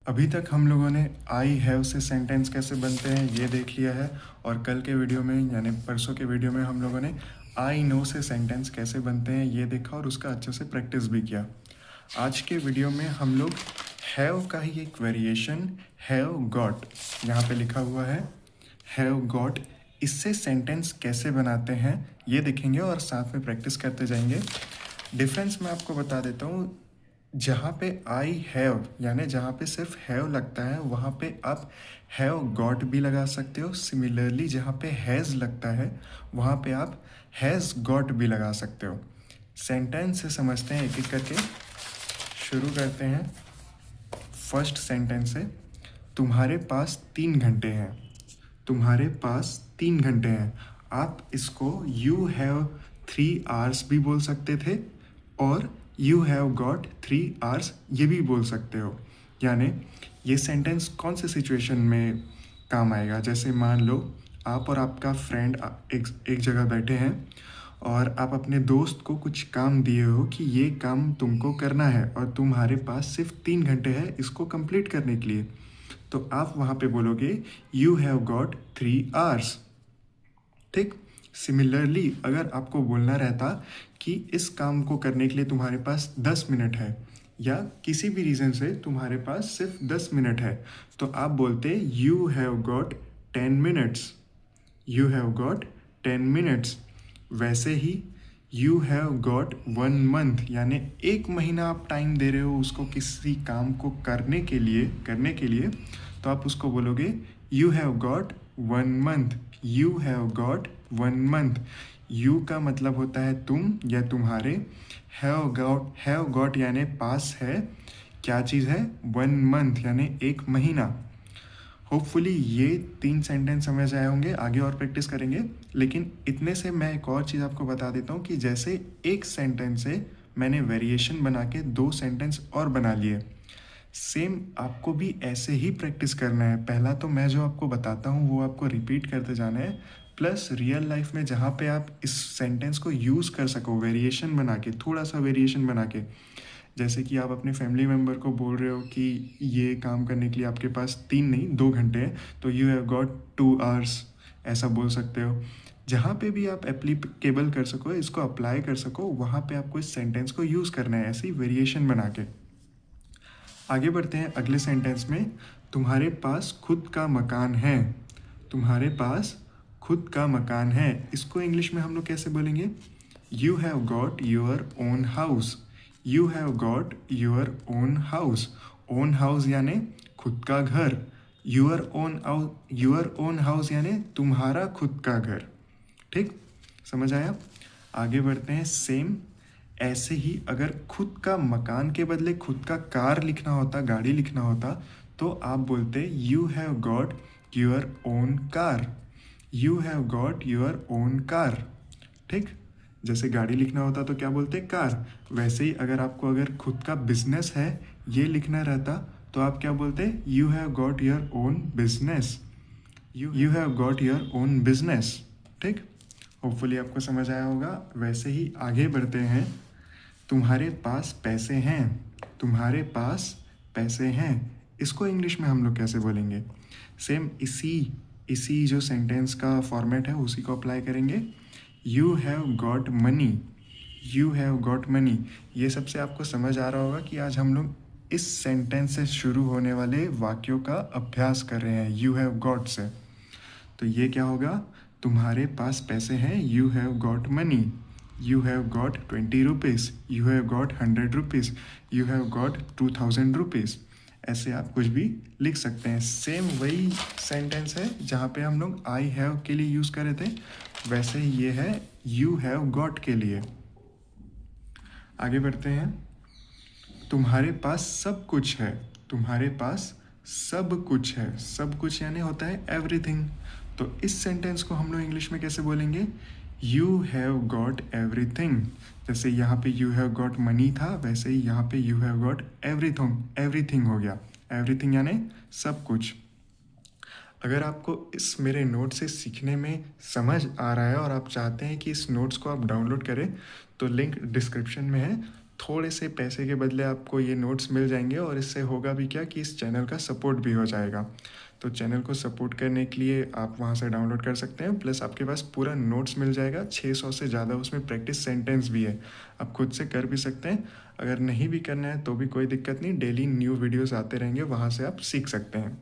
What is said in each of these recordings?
अभी तक हम लोगों ने आई हैव से सेंटेंस कैसे बनते हैं ये देख लिया है, और कल के वीडियो में यानी परसों के वीडियो में हम लोगों ने आई नो से सेंटेंस कैसे बनते हैं ये देखा और उसका अच्छे से प्रैक्टिस भी किया। आज के वीडियो में हम लोग हैव का ही एक वेरिएशन हैव गॉट, यहाँ पे लिखा हुआ है हैव गॉट, इससे सेंटेंस कैसे बनाते हैं ये देखेंगे और साथ में प्रैक्टिस करते जाएंगे। डिफरेंस मैं आपको बता देता हूँ। जहाँ पे आई हैव यानी जहाँ पे सिर्फ हैव लगता है वहाँ पे आप हैव गॉट भी लगा सकते हो। सिमिलरली जहाँ पे हैज़ लगता है वहाँ पे आप हैज़ गॉट भी लगा सकते हो। सेंटेंस से समझते हैं एक एक करके। शुरू करते हैं फर्स्ट सेंटेंस से। तुम्हारे पास 3 घंटे हैं। तुम्हारे पास 3 घंटे हैं। आप इसको यू हैव 3 आवर्स भी बोल सकते थे और यू हैव गॉट 3 आवर्स ये भी बोल सकते हो। यानी ये सेंटेंस कौन से सिचुएशन में काम आएगा। जैसे मान लो आप और आपका फ्रेंड एक जगह बैठे हैं और आप अपने दोस्त को कुछ काम दिए हो कि ये काम तुमको करना है और तुम्हारे पास सिर्फ 3 घंटे है इसको कंप्लीट करने के लिए। तो आप वहाँ पे बोलोगे यू हैव गॉट 3 आवर्स। ठीक। सिमिलरली अगर आपको बोलना रहता कि इस काम को करने के लिए तुम्हारे पास 10 मिनट है या किसी भी रीज़न से तुम्हारे पास सिर्फ 10 मिनट है तो आप बोलते you have got 10 minutes. You have got 10 minutes. वैसे ही यू हैव गॉट 1 मंथ यानी 1 महीना आप टाइम दे रहे हो उसको किसी काम को करने के लिए तो आप उसको बोलोगे you have got 1 month. You have got 1 month. You का मतलब होता है तुम या तुम्हारे। हैव गॉट यानी पास है, क्या चीज़ है 1 मंथ यानी 1 महीना। होपफुली ये 3 सेंटेंस समझ आए होंगे। आगे और प्रैक्टिस करेंगे, लेकिन इतने से मैं एक और चीज़ आपको बता देता हूँ कि जैसे एक सेंटेंस से मैंने वेरिएशन बना के 2 सेंटेंस और बना लिए, सेम आपको भी ऐसे ही प्रैक्टिस करना है। पहला तो मैं जो आपको बताता हूँ वो आपको रिपीट करते जाना है, प्लस रियल लाइफ में जहाँ पे आप इस सेंटेंस को यूज़ कर सको वेरिएशन बना के, थोड़ा सा वेरिएशन बना के। जैसे कि आप अपने फैमिली मेम्बर को बोल रहे हो कि ये काम करने के लिए आपके पास 3 नहीं 2 घंटे हैं तो यू हैव गॉट 2 आवर्स, ऐसा बोल सकते हो। जहाँ पे भी आप एप्लीकेबल कर सको, इसको अप्लाई कर सको, वहाँ पे आपको इस सेंटेंस को यूज़ करना है ऐसे ही वेरिएशन बना के। आगे बढ़ते हैं अगले सेंटेंस में। तुम्हारे पास खुद का मकान है। तुम्हारे पास खुद का मकान है, इसको इंग्लिश में हम लोग कैसे बोलेंगे। You have got your own house. You have got your own house. Own house यानी खुद का घर। योर ओन हाउस यानी तुम्हारा खुद का घर। ठीक, समझ आया। आगे बढ़ते हैं। सेम ऐसे ही अगर खुद का मकान के बदले खुद का कार लिखना होता, गाड़ी लिखना होता, तो आप बोलते you have got your own car. You have got your own car. ठीक, जैसे गाड़ी लिखना होता तो क्या बोलते कार। वैसे ही अगर खुद का बिजनेस है ये लिखना रहता तो आप क्या बोलते you have got your own business. You have got your own business. ठीक, होपफुली आपको समझ आया होगा। वैसे ही आगे बढ़ते हैं। तुम्हारे पास पैसे हैं। तुम्हारे पास पैसे हैं, इसको इंग्लिश में हम लोग कैसे बोलेंगे। सेम इसी जो सेंटेंस का फॉर्मेट है उसी को अप्लाई करेंगे। You have got money. You have got money. ये सबसे आपको समझ आ रहा होगा कि आज हम लोग इस सेंटेंस से शुरू होने वाले वाक्यों का अभ्यास कर रहे हैं यू हैव गॉट से। तो ये क्या होगा, तुम्हारे पास पैसे हैं, you have got money. You have got 20 rupees. You have got 100 rupees. You have got 2000 rupees. ऐसे आप कुछ भी लिख सकते हैं। सेम वही सेंटेंस है जहाँ पे हम लोग आई हैव के लिए यूज़ करे थे, वैसे ही ये है यू हैव गॉट के लिए। आगे बढ़ते हैं। तुम्हारे पास सब कुछ है। तुम्हारे पास सब कुछ है। सब कुछ यानी होता है एवरीथिंग। तो इस सेंटेंस को हम लोग इंग्लिश में कैसे बोलेंगे, यू हैव गॉट एवरीथिंग। जैसे यहाँ पे यू हैव गॉट मनी था, वैसे ही यहाँ पे यू हैव गॉट एवरीथिंग हो गया। एवरीथिंग यानी सब कुछ। अगर आपको इस मेरे नोट से सीखने में समझ आ रहा है और आप चाहते हैं कि इस नोट्स को आप डाउनलोड करें तो लिंक डिस्क्रिप्शन में है, थोड़े से पैसे के बदले आपको ये नोट्स मिल जाएंगे और इससे होगा भी क्या कि इस चैनल का सपोर्ट भी हो जाएगा। तो चैनल को सपोर्ट करने के लिए आप वहाँ से डाउनलोड कर सकते हैं, प्लस आपके पास पूरा नोट्स मिल जाएगा। 600 से ज़्यादा उसमें प्रैक्टिस सेंटेंस भी है, आप खुद से कर भी सकते हैं। अगर नहीं भी करना है तो भी कोई दिक्कत नहीं, डेली न्यू वीडियोस आते रहेंगे, वहाँ से आप सीख सकते हैं।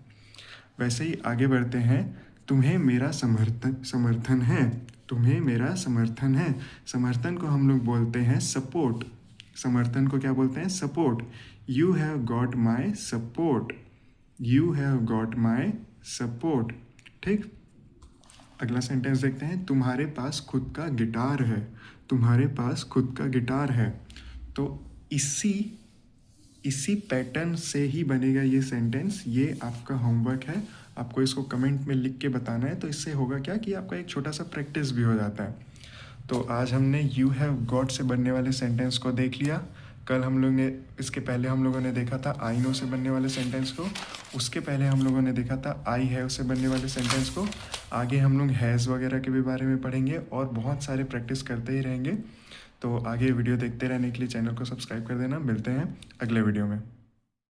वैसे ही आगे बढ़ते हैं। तुम्हें मेरा समर्थन है, तुम्हें मेरा समर्थन है। समर्थन को हम लोग बोलते हैं सपोर्ट। समर्थन को क्या बोलते हैं? Support. You have got my support, you have got my support. ठीक, अगला सेंटेंस देखते हैं। तुम्हारे पास खुद का गिटार है, तुम्हारे पास खुद का गिटार है। तो इसी पैटर्न से ही बनेगा ये सेंटेंस। ये आपका होमवर्क है, आपको इसको कमेंट में लिख के बताना है। तो इससे होगा क्या कि आपका एक छोटा सा प्रैक्टिस भी हो जाता है। तो आज हमने यू हैव गॉट से बनने वाले सेंटेंस को देख लिया। कल हम लोग ने, इसके पहले हम लोगों ने देखा था आई नो से बनने वाले सेंटेंस को। उसके पहले हम लोगों ने देखा था आई हैव से बनने वाले सेंटेंस को। आगे हम लोग हैज़ वगैरह के भी बारे में पढ़ेंगे और बहुत सारे प्रैक्टिस करते ही रहेंगे। तो आगे वीडियो देखते रहने के लिए चैनल को सब्सक्राइब कर देना। मिलते हैं अगले वीडियो में।